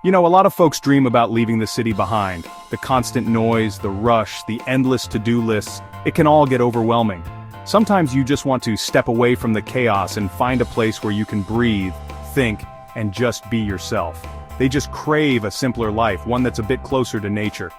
You know, a lot of folks dream about leaving the city behind. The constant noise, the rush, the endless to-do lists, it can all get overwhelming. Sometimes you just want to step away from the chaos and find a place where you can breathe, think, and just be yourself. They just crave a simpler life, one that's a bit closer to nature.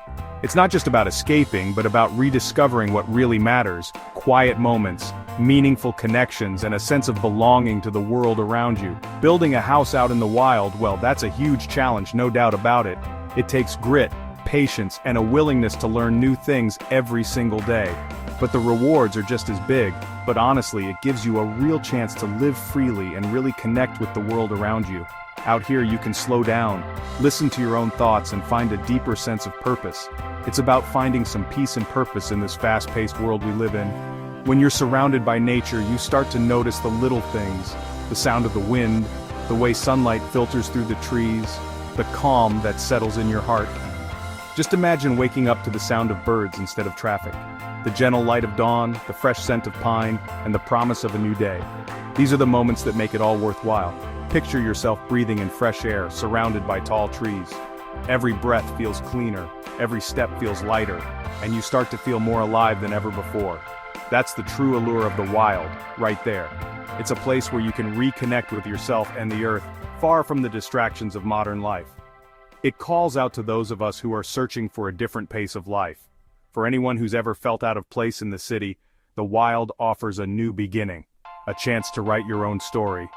It's not just about escaping, but about rediscovering what really matters: quiet moments, meaningful connections, and a sense of belonging to the world around you. Building a house out in the wild, well, that's a huge challenge, no doubt about it. It takes grit, patience, and a willingness to learn new things every single day. But the rewards are just as big, but honestly, it gives you a real chance to live freely and really connect with the world around you. Out here you can slow down, listen to your own thoughts, and find a deeper sense of purpose. It's about finding some peace and purpose in this fast-paced world we live in. When you're surrounded by nature, you start to notice the little things: the sound of the wind, the way sunlight filters through the trees, the calm that settles in your heart. Just imagine waking up to the sound of birds instead of traffic, the gentle light of dawn, the fresh scent of pine, and the promise of a new day. These are the moments that make it all worthwhile. Picture yourself breathing in fresh air, surrounded by tall trees. Every breath feels cleaner, every step feels lighter, and you start to feel more alive than ever before. That's the true allure of the wild, right there. It's a place where you can reconnect with yourself and the earth, far from the distractions of modern life. It calls out to those of us who are searching for a different pace of life. For anyone who's ever felt out of place in the city, the wild offers a new beginning, a chance to write your own story.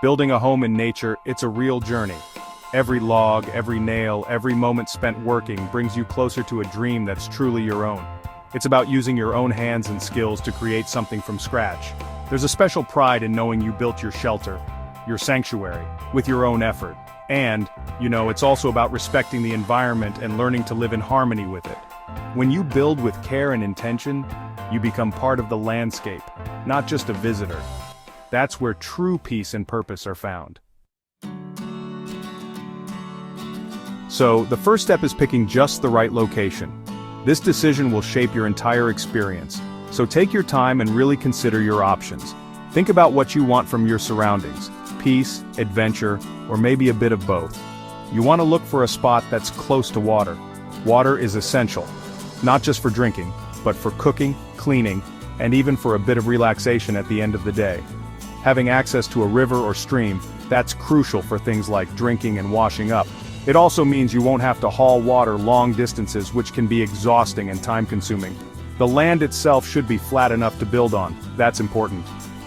Building a home in nature, it's a real journey. Every log, every nail, every moment spent working brings you closer to a dream that's truly your own. It's about using your own hands and skills to create something from scratch. There's a special pride in knowing you built your shelter, your sanctuary, with your own effort. And, it's also about respecting the environment and learning to live in harmony with it. When you build with care and intention, you become part of the landscape, not just a visitor. That's where true peace and purpose are found. So, the first step is picking just the right location. This decision will shape your entire experience, so take your time and really consider your options. Think about what you want from your surroundings: peace, adventure, or maybe a bit of both. You want to look for a spot that's close to water. Water is essential, not just for drinking, but for cooking, cleaning, and even for a bit of relaxation at the end of the day. Having access to a river or stream, that's crucial for things like drinking and washing up. It also means you won't have to haul water long distances, which can be exhausting and time-consuming. The land itself should be flat enough to build on. That's important.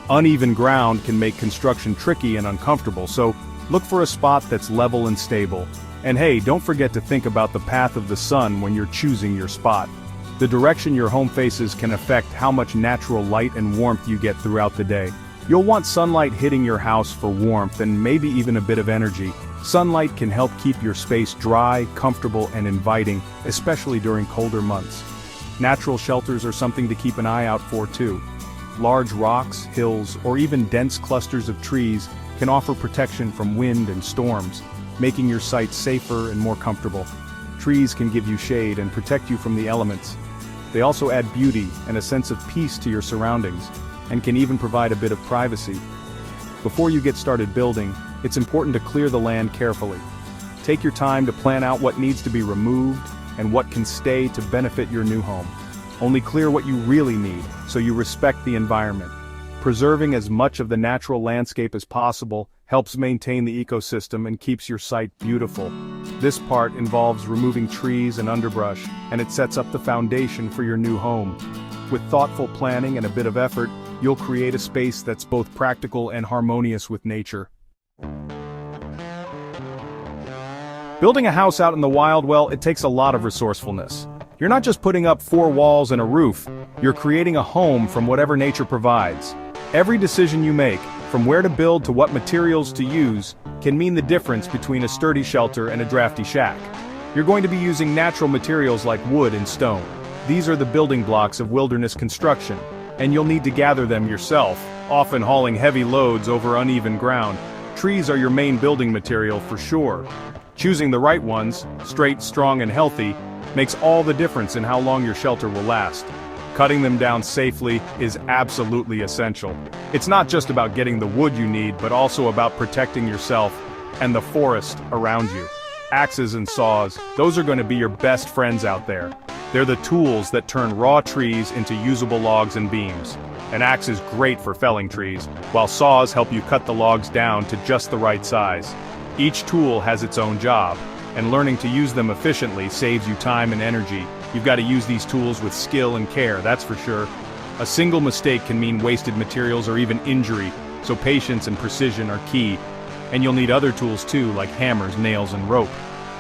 Uneven ground can make construction tricky and uncomfortable, so look for a spot that's level and stable. And hey, don't forget to think about the path of the sun when you're choosing your spot. The direction your home faces can affect how much natural light and warmth you get throughout the day. You'll want sunlight hitting your house for warmth and maybe even a bit of energy. Sunlight can help keep your space dry, comfortable, and inviting, especially during colder months. Natural shelters are something to keep an eye out for too. Large rocks, hills, or even dense clusters of trees can offer protection from wind and storms, making your site safer and more comfortable. Trees can give you shade and protect you from the elements. They also add beauty and a sense of peace to your surroundings, and can even provide a bit of privacy. Before you get started building, it's important to clear the land carefully. Take your time to plan out what needs to be removed and what can stay to benefit your new home. Only clear what you really need, so you respect the environment. Preserving as much of the natural landscape as possible helps maintain the ecosystem and keeps your site beautiful. This part involves removing trees and underbrush, and it sets up the foundation for your new home. With thoughtful planning and a bit of effort, you'll create a space that's both practical and harmonious with nature. Building a house out in the wild, well, it takes a lot of resourcefulness. You're not just putting up 4 walls and a roof, you're creating a home from whatever nature provides. Every decision you make, from where to build to what materials to use, can mean the difference between a sturdy shelter and a drafty shack. You're going to be using natural materials like wood and stone. These are the building blocks of wilderness construction, and you'll need to gather them yourself, often hauling heavy loads over uneven ground. Trees are your main building material for sure. Choosing the right ones, straight, strong, and healthy, makes all the difference in how long your shelter will last. Cutting them down safely is absolutely essential. It's not just about getting the wood you need, but also about protecting yourself and the forest around you. Axes and saws, those are going to be your best friends out there. They're the tools that turn raw trees into usable logs and beams. An axe is great for felling trees, while saws help you cut the logs down to just the right size. Each tool has its own job, and learning to use them efficiently saves you time and energy. You've got to use these tools with skill and care, that's for sure. A single mistake can mean wasted materials or even injury, so patience and precision are key. And you'll need other tools too, like hammers, nails, and rope.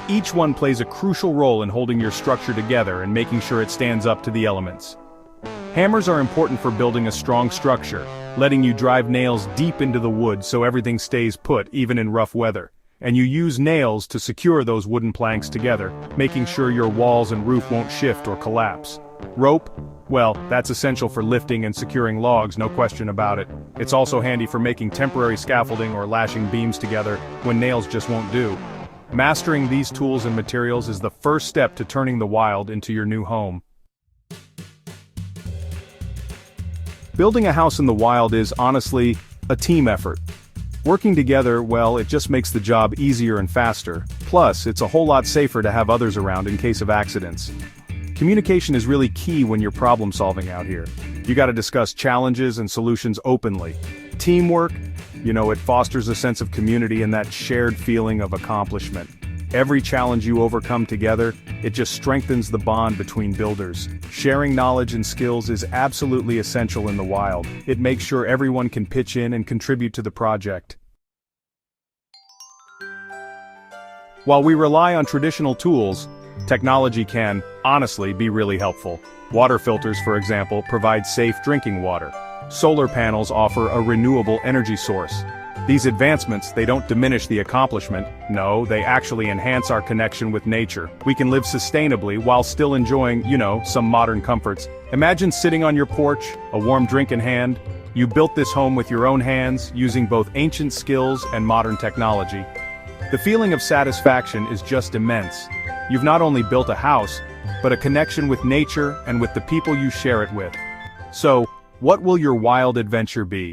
Each one plays a crucial role in holding your structure together and making sure it stands up to the elements. Hammers are important for building a strong structure, letting you drive nails deep into the wood so everything stays put even in rough weather. And you use nails to secure those wooden planks together, making sure your walls and roof won't shift or collapse. Rope? Well, that's essential for lifting and securing logs, no question about it. It's also handy for making temporary scaffolding or lashing beams together when nails just won't do. Mastering these tools and materials is the first step to turning the wild into your new home. Building a house in the wild is, honestly, a team effort. Working together, well, it just makes the job easier and faster. Plus, it's a whole lot safer to have others around in case of accidents. Communication is really key when you're problem solving out here. You gotta discuss challenges and solutions openly. Teamwork, it fosters a sense of community and that shared feeling of accomplishment. Every challenge you overcome together, it just strengthens the bond between builders. Sharing knowledge and skills is absolutely essential in the wild. It makes sure everyone can pitch in and contribute to the project. While we rely on traditional tools, technology can, honestly, be really helpful. Water filters, for example, provide safe drinking water. Solar panels offer a renewable energy source. These advancements, they don't diminish the accomplishment. No, they actually enhance our connection with nature. We can live sustainably while still enjoying, some modern comforts. Imagine sitting on your porch, a warm drink in hand. You built this home with your own hands, using both ancient skills and modern technology. The feeling of satisfaction is just immense. You've not only built a house, but a connection with nature and with the people you share it with. So, what will your wild adventure be?